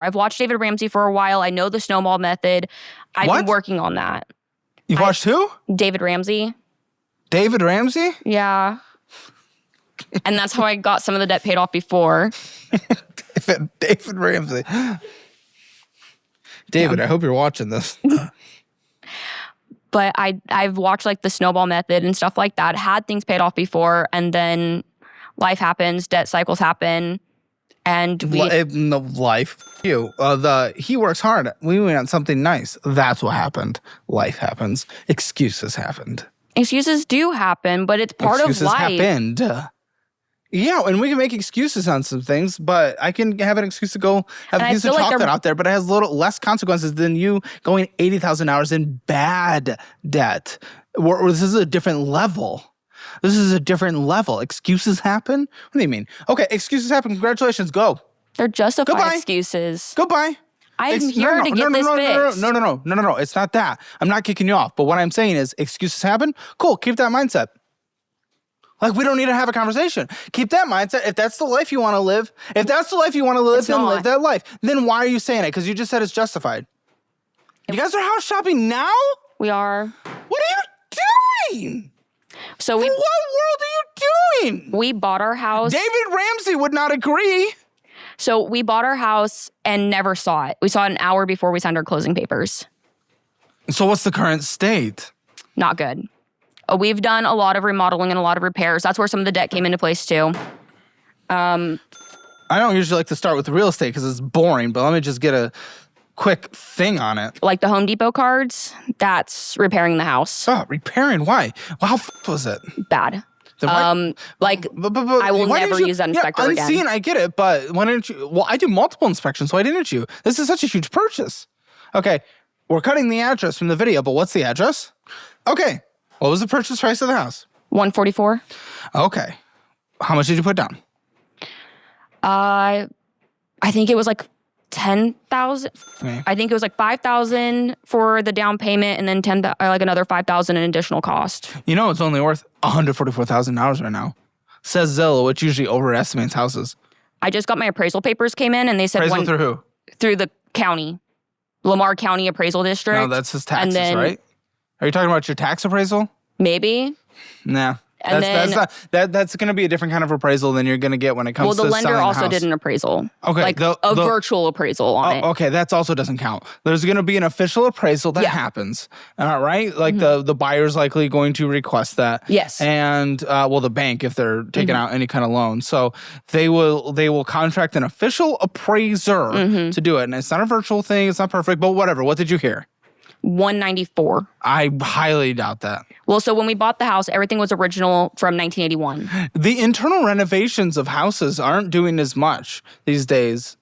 I've watched David Ramsey for a while. I know the snowball method. I've been working on that. You've watched who? David Ramsey. David Ramsey? Yeah. And that's how I got some of the debt paid off before. David Ramsey. David, I hope you're watching this. But I've watched like the snowball method and stuff like that, had things paid off before, and then life happens, debt cycles happen, and life. He works hard. We went on something nice. That's what happened. Life happens. Excuses happened. Excuses do happen, but it's part of life. Excuses happened. Yeah, and we can make excuses on some things, but I can have an excuse to go have a piece of chocolate out there, but it has less consequences than you going 80,000 hours in bad debt. This is a different level. This is a different level. Excuses happen? What do you mean? Okay, excuses happen. Congratulations. Go. They're justified excuses. Goodbye. I'm here to get this fixed. No. It's not that. I'm not kicking you off. But what I'm saying is excuses happen. Cool. Keep that mindset. Like, we don't need to have a conversation. Keep that mindset. If that's the life you want to live, then live that life. Then why are you saying it? Because you just said it's justified. You guys are house shopping now? We are. What are you doing? So what world are you doing? We bought our house. David Ramsey would not agree. So we bought our house and never saw it. We saw it an hour before we signed our closing papers. So what's the current state? Not good. We've done a lot of remodeling and a lot of repairs. That's where some of the debt came into place too. I don't usually like to start with real estate because it's boring, but let me just get a quick thing on it. Like the Home Depot cards, that's repairing the house. Oh, repairing? Why? Well, how was it? Bad. I will never use that inspector again. Unseen, I get it, but why didn't you? Well, I do multiple inspections, so why didn't you? This is such a huge purchase. Okay, we're cutting the address from the video, but what's the address? Okay, what was the purchase price of the house? $144. Okay, how much did you put down? I think it was like 10,000. Okay. I think it was like 5,000 for the down payment, and then like another 5,000 in additional cost. You know, it's only worth $144,000 right now. Says Zillow, which usually overestimates houses. I just got my appraisal papers came in, and they said appraisal through who? Through the county, Lamar County Appraisal District. No, that's his taxes, right? Are you talking about your tax appraisal? Maybe. Nah. That's going to be a different kind of appraisal than you're going to get when it comes to selling a house. Well, the lender also did an appraisal. Okay. Like a virtual appraisal on it. Okay, that also doesn't count. There's going to be an official appraisal that happens. All right? Like the buyer's likely going to request that. Yes. And, the bank, if they're taking out any kind of loan. So they will contract an official appraiser to do it. And it's not a virtual thing. It's not perfect, but whatever. What did you hear? $194. I highly doubt that. Well, so when we bought the house, everything was original from 1981. The internal renovations of houses aren't doing as much these days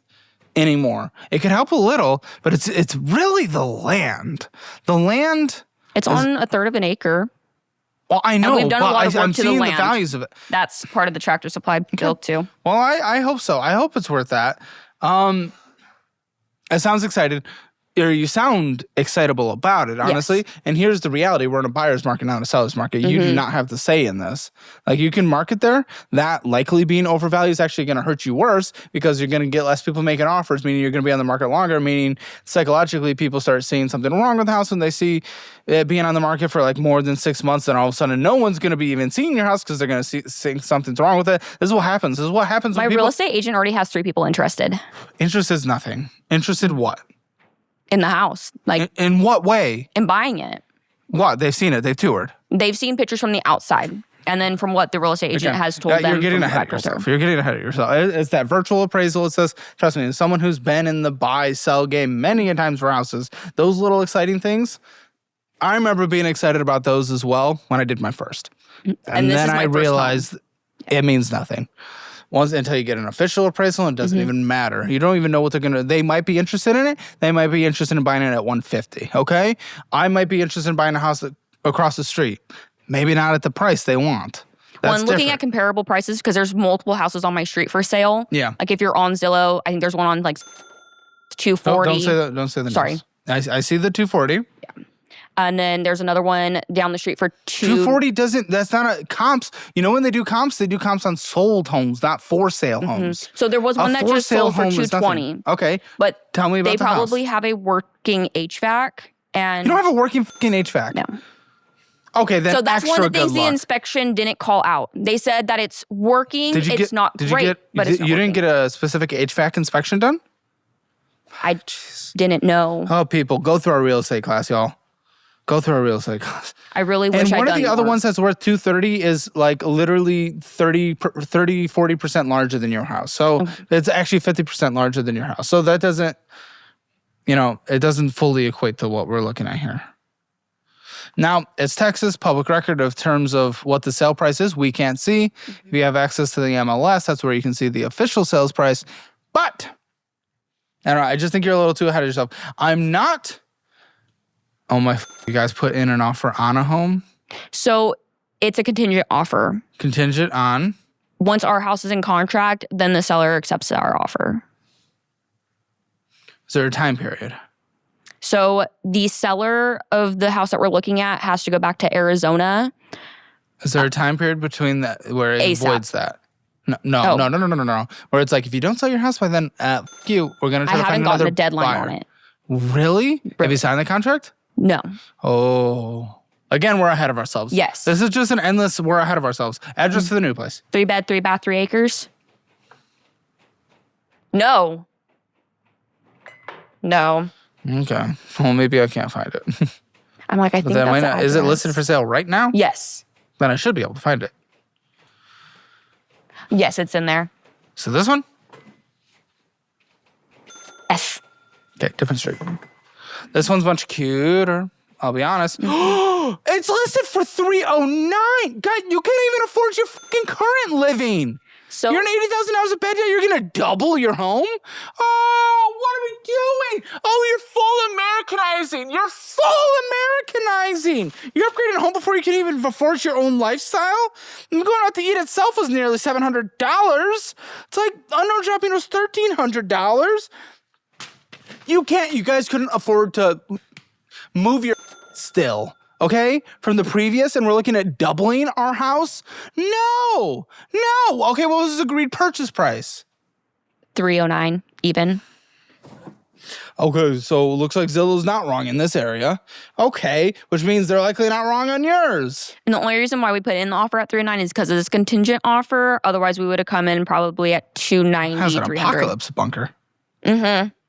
anymore. It could help a little, but it's really the land. The land. It's on a third of an acre. Well, I know, and we've done a lot of work I'm to seeing the land. The values of it. That's part of the Tractor Supply bill too. Well, I hope so. I hope it's worth that. It sounds excited. Or you sound excitable about it, honestly. Yes. And here's the reality. We're in a buyer's market, not a seller's market. You do not have the say in this. Like, you can market there. That likely being overvalued is actually going to hurt you worse because you're going to get less people making offers, meaning you're going to be on the market longer, meaning psychologically people start seeing something wrong with the house when they see it being on the market for like more than 6 months, and all of a sudden no one's going to be even seeing your house because they're going to see something's wrong with it. This is what happens. My real estate agent already has 3 people interested. Interest is nothing. Interested what? In the house. Like, in what way? In buying it. What? They've seen it. They've toured. They've seen pictures from the outside. And then from what the real estate agent has told them. You're getting ahead of yourself. You're getting ahead of yourself. It's that virtual appraisal. It says, trust me, as someone who's been in the buy-sell game many a times for houses, those little exciting things, I remember being excited about those as well when I did my first. And then I realized it means nothing. Until you get an official appraisal, it doesn't even matter. You don't even know what they might be interested in it. They might be interested in buying it at $150, okay? I might be interested in buying a house across the street. Maybe not at the price they want. That's looking at comparable prices, because there's multiple houses on my street for sale. Yeah. Like if you're on Zillow, I think there's one on like 240. Don't say the Sorry. names. I see the 240. Yeah. And then there's another one down the street for 240 doesn't, that's not a comps. You know when they do comps on sold homes, not for sale homes. So there was one that just sold for 220. Okay. But tell me about they the probably house. have a working HVAC. And You don't have a working fucking HVAC? No. Okay, then so that's extra one of the things good the luck. inspection didn't call out. They said that it's working. It's not great, but it's not you working. didn't get a specific HVAC inspection done? I didn't know. Oh, people, go through our real estate class, y'all. Go through our real estate class. I really wish And I'd one of done the other more. ones that's worth 230 is like literally 40% larger than your house. So it's actually 50% larger than your house. So that doesn't, it doesn't fully equate to what we're looking at here. Now, it's Texas public record of terms of what the sale price is. We can't see. If you have access to the MLS, that's where you can see the official sales price. But, I don't know, I just think you're a little too ahead of yourself. I'm not... Oh my, you guys put in an offer on a home? So it's a contingent offer. Contingent on? Once our house is in contract, then the seller accepts our offer. Is there a time period? So the seller of the house that we're looking at has to go back to Arizona. Is there a time period between that where it ASAP. avoids that? No. Where it's like, if you don't sell your house by then, fuck you. We're going to try I to find haven't gotten another a deadline buyer. on it. Really? Have you signed the contract? No. Oh. Again, we're ahead of ourselves. Yes. This is just an endless, we're ahead of ourselves. Address to the new place. 3 bed, 3 bath, 3 acres? No. Okay. Well, maybe I can't find it. I'm like, I think that's the Is it address. listed for sale right now? Yes. Then I should be able to find it. Yes, it's in there. So this one? Yes. Okay, different street. This one's much cuter. I'll be honest. It's listed for $309. God, you can't even afford your fucking current living. So You're in $80,000 a bed now. You're gonna double your home? Oh, what are we doing? Oh, you're full Americanizing. You're full Americanizing. You're upgrading a home before you can even afford your own lifestyle. And going out to eat itself was nearly $700. It's like under shopping was $1,300. You guys couldn't afford to move your still. Okay, from the previous, and we're looking at doubling our house? No. Okay, what was his agreed purchase price? $309 even. Okay, so it looks like Zillow's not wrong in this area. Okay, which means they're likely not wrong on yours. And the only reason why we put in the offer at $309 is because of this contingent offer. Otherwise, we would have come in probably at $290, How's an $300. apocalypse bunker? Mm-hmm.